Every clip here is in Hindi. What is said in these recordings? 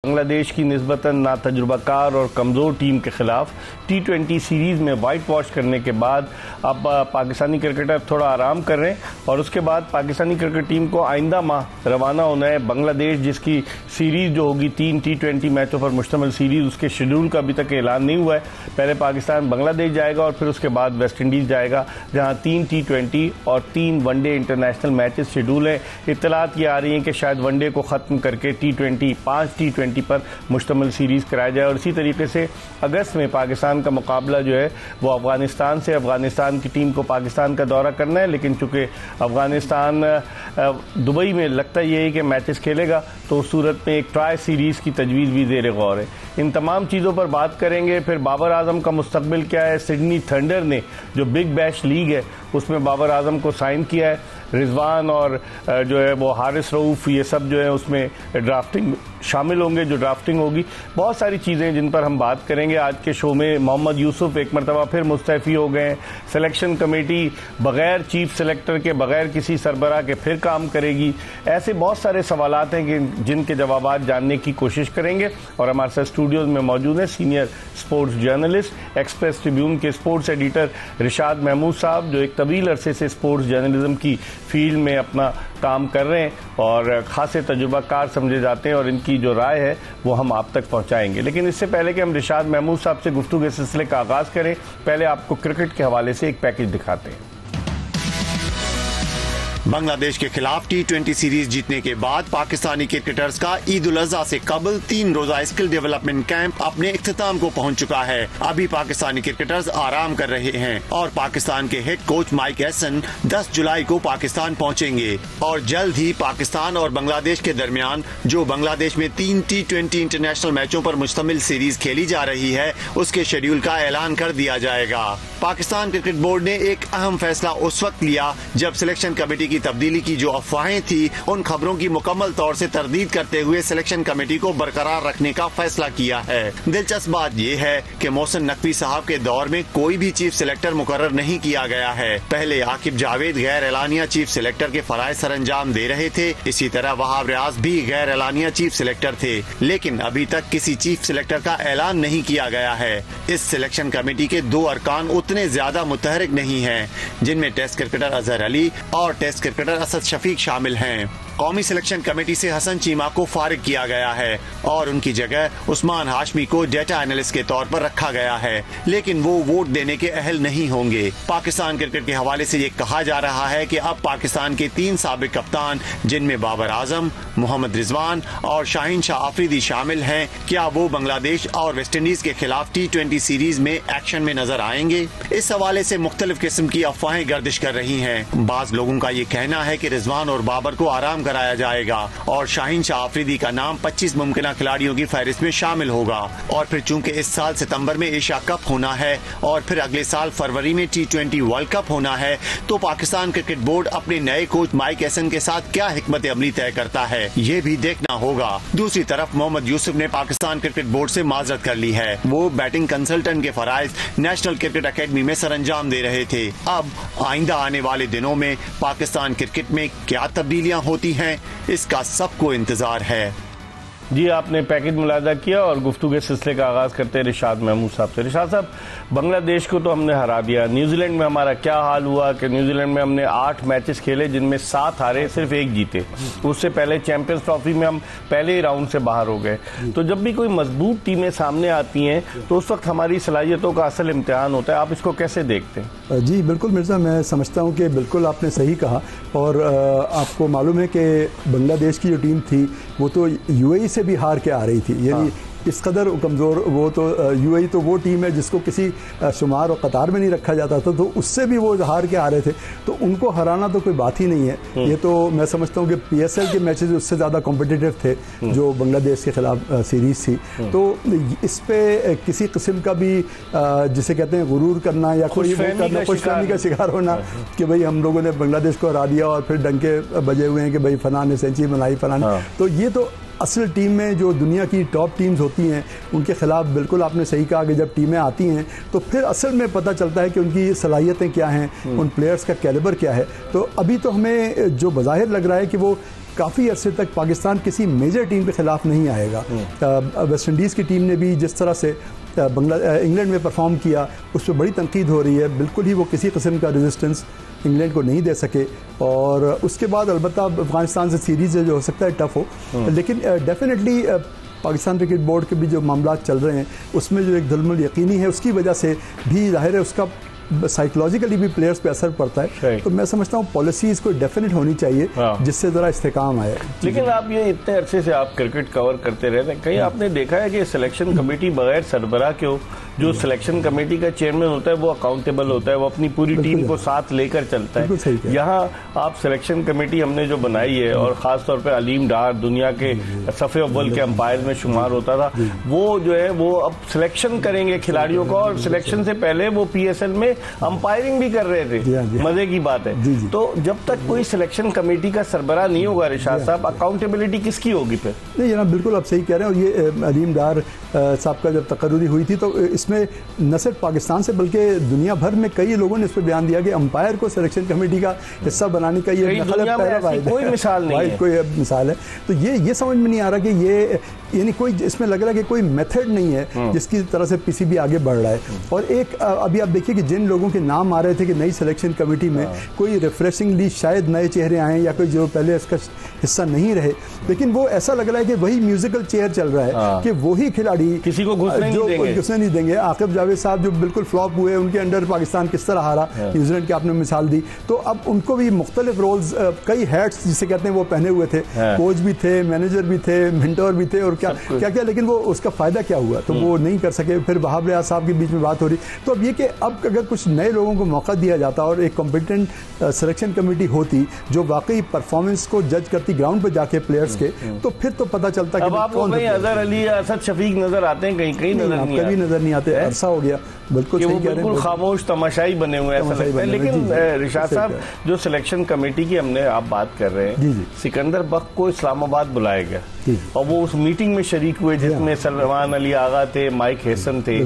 बांग्लादेश की निस्बतन नातजुर्बाकार और कमज़ोर टीम के खिलाफ T20 सीरीज़ में वाइट वॉश करने के बाद अब पाकिस्तानी क्रिकेटर थोड़ा आराम कर रहे हैं और उसके बाद पाकिस्तानी क्रिकेट टीम को आइंदा माह रवाना होना है बांग्लादेश, जिसकी सीरीज़ जो होगी 3 T20 मैचों पर मुश्तमिल सीरीज़, उसके शेड्यूल का अभी तक ऐलान नहीं हुआ है। पहले पाकिस्तान बांग्लादेश जाएगा और फिर उसके बाद वेस्ट इंडीज़ जाएगा, जहाँ 3 T20 और 3 वनडे इंटरनेशनल मैचेस शेड्यूल हैं। इत्तलात ये आ रही हैं कि शायद वनडे को ख़त्म करके T20 5 T20 पर मुश्तमिल सीरीज़ कराया जाए और इसी तरीके से अगस्त में पाकिस्तान का मुकाबला जो है वो अफगानिस्तान से, अफगानिस्तान की टीम को पाकिस्तान का दौरा करना है, लेकिन चूंकि अफगानिस्तान दुबई में लगता ये है कि मैचेस खेलेगा तो उस सूरत में एक ट्राई सीरीज़ की तजवीज़ भी ज़ेर गौर है। इन तमाम चीज़ों पर बात करेंगे। फिर बाबर आजम का मुस्तकबिल क्या है। सिडनी थंडर ने जो बिग बैश लीग है उसमें बाबर आजम को साइन किया है। रिजवान और जो है वो हारिस रऊफ, ये सब जो है उसमें ड्राफ्टिंग शामिल होंगे, जो ड्राफ्टिंग होगी। बहुत सारी चीज़ें जिन पर हम बात करेंगे आज के शो में। मोहम्मद यूसुफ एक मरतबा फिर मुस्तैफ़ी हो गए हैं। सिलेक्शन कमेटी बगैर चीफ सिलेक्टर के, बगैर किसी सरबराह के फिर काम करेगी। ऐसे बहुत सारे सवालात हैं कि जिनके जवाब जानने की कोशिश करेंगे और हमारे साथ स्टूडियोज में मौजूद हैं senior sports journalist, express Tribune के स्पोर्ट्स एडिटर रिशाद महमूद साहब, जो एक तवील अरसे से स्पोर्ट्स जर्नलिज्म की फील्ड में अपना काम कर रहे हैं और खासे तजुर्बाकार समझे जाते हैं और इनकी जो राय है वो हम आप तक पहुंचाएंगे। लेकिन इससे पहले कि हम रिशाद महमूद साहब से गुफ्तगू के सिलसिले का आगाज करें, पहले आपको क्रिकेट के हवाले से एक पैकेज दिखाते हैं। बांग्लादेश के खिलाफ T20 सीरीज जीतने के बाद पाकिस्तानी क्रिकेटर्स का ईद उल अजहा से कबल 3 रोजा स्किल डेवलपमेंट कैंप अपने इख्तिताम को पहुंच चुका है। अभी पाकिस्तानी क्रिकेटर्स आराम कर रहे हैं और पाकिस्तान के हेड कोच माइक हैसन 10 जुलाई को पाकिस्तान पहुंचेंगे और जल्द ही पाकिस्तान और बांग्लादेश के दरमियान जो बांग्लादेश में 3 T20 इंटरनेशनल मैचों पर मुश्तमिल सीरीज खेली जा रही है उसके शेड्यूल का ऐलान कर दिया जाएगा। पाकिस्तान क्रिकेट बोर्ड ने एक अहम फैसला उस वक्त लिया जब सिलेक्शन कमेटी की तब्दीली की जो अफवाहें थी उन खबरों की मुकम्मल तौर से तरदीद करते हुए सिलेक्शन कमेटी को बरकरार रखने का फैसला किया है। दिलचस्प बात यह है कि मोहसिन नकवी साहब के दौर में कोई भी चीफ सिलेक्टर मुकर्रर नहीं किया गया है। पहले आकिब जावेद गैर एलानिया चीफ सिलेक्टर के फराइज सरअंजाम दे रहे थे, इसी तरह वहाब रियाज भी गैर एलानिया चीफ सिलेक्टर थे, लेकिन अभी तक किसी चीफ सिलेक्टर का ऐलान नहीं किया गया है। इस सिलेक्शन कमेटी के 2 अरकान उतने ज्यादा मुतहरिक नहीं हैं, जिनमें टेस्ट क्रिकेटर अजहर अली और टेस्ट क्रिकेटर असद शफीक शामिल हैं। कौमी सिलेक्शन कमेटी से हसन चीमा को फारिग किया गया है और उनकी जगह उस्मान हाशमी को डेटा एनालिस्ट के तौर पर रखा गया है, लेकिन वो वोट देने के अहल नहीं होंगे। पाकिस्तान क्रिकेट के हवाले से ये कहा जा रहा है कि अब पाकिस्तान के 3 साबिक कप्तान, जिनमें बाबर आजम, मोहम्मद रिजवान और शाहीन शाह आफरीदी शामिल हैं, क्या वो बांग्लादेश और वेस्ट इंडीज के खिलाफ T20 सीरीज में एक्शन में नजर आएंगे? इस हवाले से मुख्तलिफ किस्म की अफवाहें गर्दिश कर रही हैं। बाज लोगों का ये कहना है कि रिजवान और बाबर को आराम कराया जाएगा और शाहीन शाह आफरीदी का नाम 25 मुमकिन खिलाड़ियों की फहरिस्त में शामिल होगा। और फिर चूंकि इस साल सितंबर में एशिया कप होना है और फिर अगले साल फरवरी में T20 वर्ल्ड कप होना है, तो पाकिस्तान क्रिकेट बोर्ड अपने नए कोच माइक हैसन के साथ क्या हिकमत अमली तय करता है, ये भी देखना होगा। दूसरी तरफ मोहम्मद यूसुफ ने पाकिस्तान क्रिकेट बोर्ड से माजरत कर ली है। वो बैटिंग कंसल्टेंट के फराइज नेशनल क्रिकेट अकेडमी में सरअंजाम दे रहे थे। अब आइंदा आने वाले दिनों में पाकिस्तान क्रिकेट में क्या तब्दीलियां होती हैं, इसका सबको इंतजार है। जी, आपने पैकेज मुलादा किया और गुफ्तगू के सिलसिले का आगाज करते हैं रिशाद महमूद साहब से। रिशाद साहब, बांग्लादेश को तो हमने हरा दिया। न्यूजीलैंड में हमारा क्या हाल हुआ कि न्यूजीलैंड में हमने 8 मैचेस खेले जिनमें 7 हारे, सिर्फ 1 जीते। उससे पहले चैंपियंस ट्रॉफी में हम पहले ही राउंड से बाहर हो गए। तो जब भी कोई मजबूत टीमें सामने आती हैं तो उस वक्त हमारी सलाहियतों का असल इम्तिहान होता है। आप इसको कैसे देखते हैं? जी बिल्कुल मिर्ज़ा, मैं समझता हूँ कि बिल्कुल आपने सही कहा। और आपको मालूम है कि बांग्लादेश की जो टीम थी वो तो UAE से भी हार के आ रही थी, यानी इस कदर कमज़ोर। वो तो UAE तो वो टीम है जिसको किसी शुमार और कतार में नहीं रखा जाता था, तो उससे भी वो हार के आ रहे थे, तो उनको हराना तो कोई बात ही नहीं है। ये तो मैं समझता हूँ कि PSL के मैचेस उससे ज़्यादा कॉम्पिटिटिव थे जो बांग्लादेश के खिलाफ सीरीज थी। तो इस पे किसी किस्म का भी जिसे कहते हैं गुरूर करना या कोई वो करना, खुशफहमी का शिकार होना कि भाई हम लोगों ने बांग्लादेश को हरा दिया और फिर डंके बजे हुए हैं कि भाई फलां ने सेंचुरी बनाई, फलां ने, तो ये तो असल टीम में जो दुनिया की टॉप टीम्स होती हैं उनके खिलाफ बिल्कुल आपने सही कहा कि जब टीमें आती हैं तो फिर असल में पता चलता है कि उनकी सलाहियतें क्या हैं, उन प्लेयर्स का कैलिबर क्या है। तो अभी तो हमें जो बज़ाहिर लग रहा है कि वो काफ़ी अरसे तक पाकिस्तान किसी मेजर टीम के खिलाफ नहीं आएगा। वेस्ट इंडीज़ की टीम ने भी जिस तरह से इंग्लैंड में परफॉर्म किया, उस पर बड़ी तनकीद हो रही है। बिल्कुल ही वो किसी किस्म का रेजिस्टेंस इंग्लैंड को नहीं दे सके, और उसके बाद अलबत्ता अफगानिस्तान से सीरीज़ जो हो सकता है टफ हो, लेकिन डेफिनेटली पाकिस्तान क्रिकेट बोर्ड के भी जो मामला चल रहे हैं उसमें जो एक दुल्मुल यकीनी है, उसकी वजह से भी जाहिर है उसका साइकोलॉजिकली भी प्लेयर्स पे असर पड़ता है। तो मैं समझता हूँ पॉलिसीज को डेफिनेट होनी चाहिए जिससे ज़रा इस्तेकाम आए। लेकिन आप ये इतने अरसे से आप क्रिकेट कवर करते रहते हैं, कहीं आपने देखा है कि सिलेक्शन कमेटी बगैर सरबराह के हो, जो सिलेक्शन कमेटी का चेयरमैन होता है वो अकाउंटेबल होता है, वो अपनी पूरी टीम को साथ लेकर चलता है। यहाँ आप सिलेक्शन कमेटी हमने जो बनाई है, और खासतौर पर अलीम डार दुनिया के सफ़े अव्वल के अंपायर में शुमार होता था, वो जो है वो अब सिलेक्शन करेंगे खिलाड़ियों का, और सिलेक्शन से पहले वो PSL में अंपायरिंग भी कर रहे थे। मजे की बात है। तो जब तक कोई सिलेक्शन कमेटी का सरबराह नहीं होगा रिशाद साहब, अकाउंटेबिलिटी किसकी होगी फिर? नहीं जनाब, बिल्कुल आप सही कह रहे हैं। और ये अलीम डार साहब का जब तकर्रुरी हुई थी तो इसमें न सिर्फ पाकिस्तान से बल्कि दुनिया भर में कई लोगों ने इस पर बयान दिया कि अंपायर को सिलेक्शन कमेटी का हिस्सा बनाने का ये कोई मिसाल नहीं है, कोई मिसाल है। तो ये समझ में नहीं आ रहा कि ये यानी कोई इसमें लग रहा है कि कोई मेथड नहीं है जिसकी तरह से PCB आगे बढ़ रहा है। और एक अभी आप देखिए कि जिन लोगों के नाम आ रहे थे कि नई सिलेक्शन कमेटी में कोई रिफ्रेशिंगली शायद नए चेहरे आए या कोई जो पहले इसका हिस्सा नहीं रहे, लेकिन वो ऐसा लग रहा है कि वही म्यूजिकल चेयर चल रहा है कि वही खिलाड़ी किसी को घुसने नहीं देंगे। आकिब जावेद साहब जो बिल्कुल फ्लॉप हुए, उनके अंडर पाकिस्तान किस तरह हारा, न्यूजीलैंड की आपने मिसाल दी। तो अब उनको भी मुख्तलिफ रोल्स, कई हैट्स जिसे कहते हैं वो पहने हुए थे, कोच भी थे, मैनेजर भी थे, मेंटर भी थे, और क्या, लेकिन वो उसका फायदा क्या हुआ, तो वो नहीं कर सके। फिर वहाब रियाज साहब के बीच में बात हो रही। तो अब ये कि अब अगर कुछ नए लोगों को मौका दिया जाता और एक कॉम्पिटेंट सिलेक्शन कमेटी होती जो वाकई परफॉर्मेंस को जज करती ग्राउंड पर जाके प्लेयर्स के, तो फिर तो पता चलता कि अजहर अली, असद शफीक नजर आते हैं, कहीं नजर नहीं आते। अरसा हो गया, बिल्कुल सही कह रहे हैं, खामोश तमाशाई बने हुए ऐसा लगता है। लेकिन रिशाद साहब, जो सिलेक्शन कमेटी की हमने आप बात कर रहे हैं, सिकंदर बख्त को इस्लामाबाद बुलाया गया और वो उस मीटिंग में शरीक हुए जिसमें सलमान अली आगा थे, माइक हैसन थे,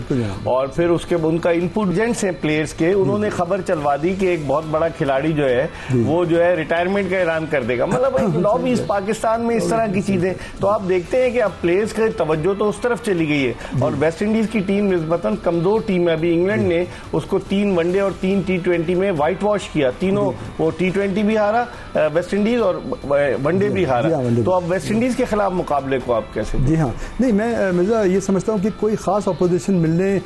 और फिर उसके उनका इनपुट एजेंट्स हैं प्लेयर्स के, उन्होंने खबर चलवा दी कि एक बहुत बड़ा खिलाड़ी जो है वो जो है रिटायरमेंट का ऐलान कर देगा। मतलब लॉबीज पाकिस्तान में इस तरह की चीजें, तो आप देखते हैं कि अब प्लेयर्स का तवज्जो तो उस तरफ चली गई है। और वेस्ट इंडीज की टीम निस्बतन कमजोर टीम है। अभी इंग्लैंड ने उसको 3 वनडे और 3 T20 में व्हाइट वॉश किया, तीनों, वो T20 भी हारा वेस्ट इंडीज और वनडे भी हारा। तो अब वेस्ट इंडीज के खिलाफ मुकाबले को आप कैसे? जी हाँ, नहीं मैं मिर्जा ये समझता हूँ कि कोई खास अपोजिशन मिलने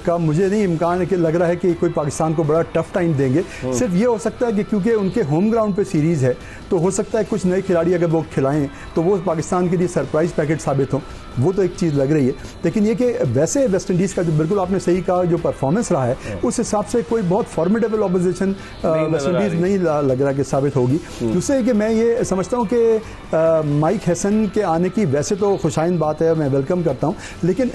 का मुझे नहीं इम्कान है कि लग रहा है कि कोई पाकिस्तान को बड़ा टफ टाइम देंगे। सिर्फ ये हो सकता है कि क्योंकि उनके होम ग्राउंड पे सीरीज है, तो हो सकता है कुछ नए खिलाड़ी अगर वो खिलाएं तो वो पाकिस्तान के लिए सरप्राइज पैकेट साबित हो, वो तो एक चीज़ लग रही है। लेकिन ये कि वैसे वेस्ट इंडीज़ का जो बिल्कुल आपने सही कहा जो परफॉर्मेंस रहा है, उस हिसाब से कोई बहुत फॉर्मिडेबल ऑपोजिशन वेस्ट इंडीज़ नहीं लग रहा कि साबित होगी। दूसरे कि मैं ये समझता हूँ कि माइक हैसन के आने की वैसे तो खुशाइंद बात है, मैं वेलकम करता हूँ, लेकिन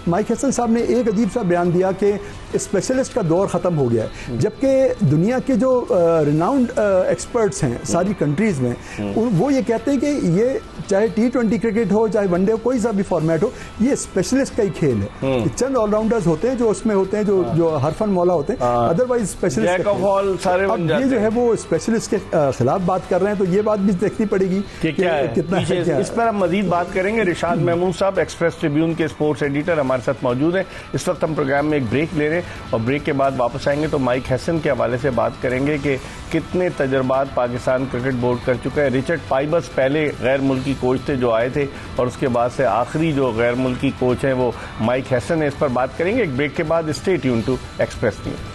माइक हैसन साहब ने एक अजीब सा बयान दिया कि स्पेशलिस्ट का दौर ख़त्म हो गया है, जबकि दुनिया के जो रिनाउंड एक्सपर्ट्स हैं सारी कंट्रीज़ में, वो ये कहते हैं कि ये चाहे T20 क्रिकेट हो, चाहे वनडे हो, कोई सा भी फॉर्मेट हो, ये स्पेशलिस्ट का ही खेल है। चंद ऑलराउंडर्स होते हैं जो उसमें होते हैं, जो हरफन मौला होते हैं, अदरवाइज स्पेशलिस्ट अब ये जो है वो स्पेशलिस्ट के खिलाफ बात कर रहे हैं। तो ये बात भी देखनी पड़ेगी कि कितना है। इस पर हम मजीद बात करेंगे। रिशाद महमूद साहब एक्सप्रेस ट्रिब्यून के स्पोर्ट्स एडिटर हमारे साथ मौजूद हैं। इस वक्त हम प्रोग्राम में एक ब्रेक ले रहे हैं और ब्रेक के बाद वापस आएंगे तो माइक हैसन के हवाले से बात करेंगे कि कितने तजर्बात पाकिस्तान क्रिकेट बोर्ड कर चुका है। रिचर्ड पाइबस पहले गैर मुल्की कोच थे जो आए थे, और उसके बाद से आखिरी जो गैर मुल्की कोच हैं वो माइक हैसन है। इस पर बात करेंगे एक ब्रेक के बाद। Stay tune to Express news.